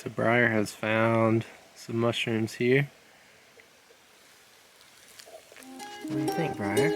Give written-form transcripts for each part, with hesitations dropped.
So Briar has found some mushrooms here. What do you think, Briar?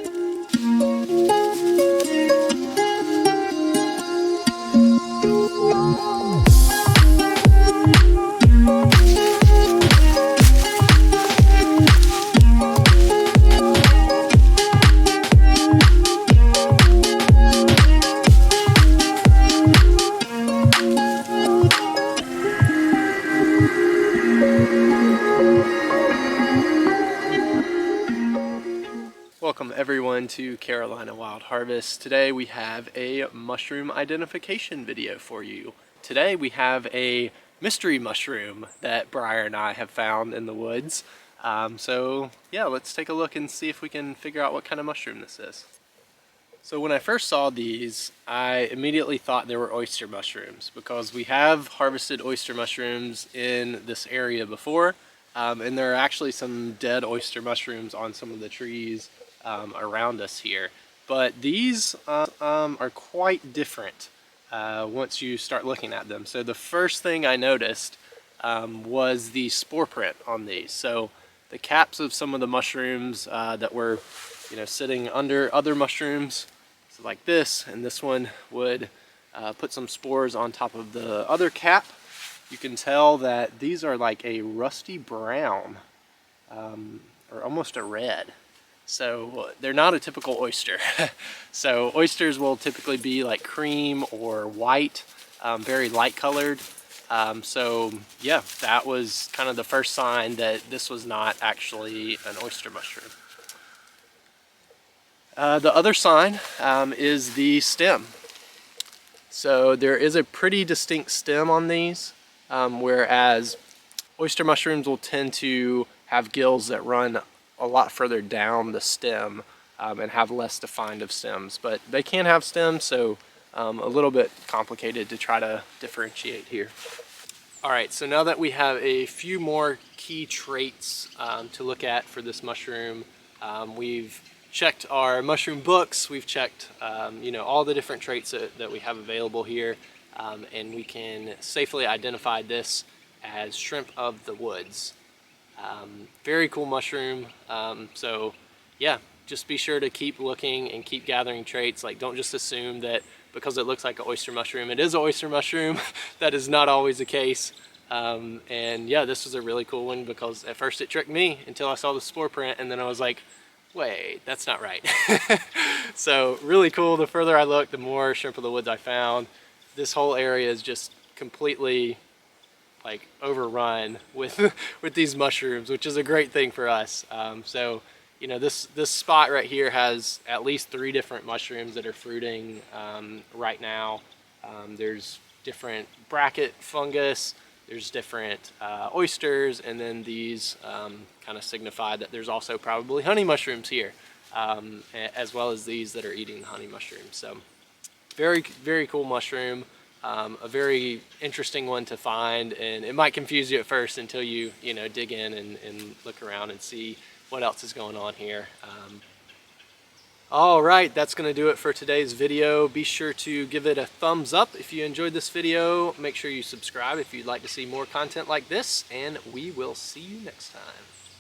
Welcome everyone to Carolina Wild Harvest. Today we have a mushroom identification video for you. Today we have a mystery mushroom that Briar and I have found in the woods. So yeah, let's take a look and see if we can figure out what kind of mushroom this is. So when I first saw these, I immediately thought they were oyster mushrooms because we have harvested oyster mushrooms in this area before. And there are actually some dead oyster mushrooms on some of the trees around us here. But these are quite different once you start looking at them. So the first thing I noticed was the spore print on these. So the caps of some of the mushrooms that were sitting under other mushrooms, so like this, and this one would put some spores on top of the other cap. You can tell that these are like a rusty brown or almost a red. So they're not a typical oyster. So oysters will typically be like cream or white, very light colored. So yeah, that was kind of the first sign that this was not actually an oyster mushroom. The other sign is the stem. So there is a pretty distinct stem on these, whereas oyster mushrooms will tend to have gills that run a lot further down the stem and have less defined of stems, but they can have stems, so a little bit complicated to try to differentiate here. Alright, so now that we have a few more key traits to look at for this mushroom, we've checked our mushroom books, we've checked all the different traits that we have available here, and we can safely identify this as shrimp of the woods. Very cool mushroom. So yeah, just be sure to keep looking and keep gathering traits. Like, don't just assume that because it looks like an oyster mushroom, it is an oyster mushroom. That is not always the case. And yeah, this was a really cool one because at first it tricked me until I saw the spore print, and then I was like, wait, that's not right. So really cool. The further I looked, the more shrimp of the woods I found. This whole area is just completely like overrun with with these mushrooms, which is a great thing for us. So this spot right here has at least 3 different mushrooms that are fruiting right now. There's different bracket fungus, there's different oysters, and then these kind of signify that there's also probably honey mushrooms here, as well as these that are eating the honey mushrooms. So very, very cool mushroom. A very interesting one to find, and it might confuse you at first until you dig in and look around and see what else is going on here. All right, that's going to do it for today's video. Be sure to give it a thumbs up if you enjoyed this video. Make sure you subscribe if you'd like to see more content like this, and we will see you next time.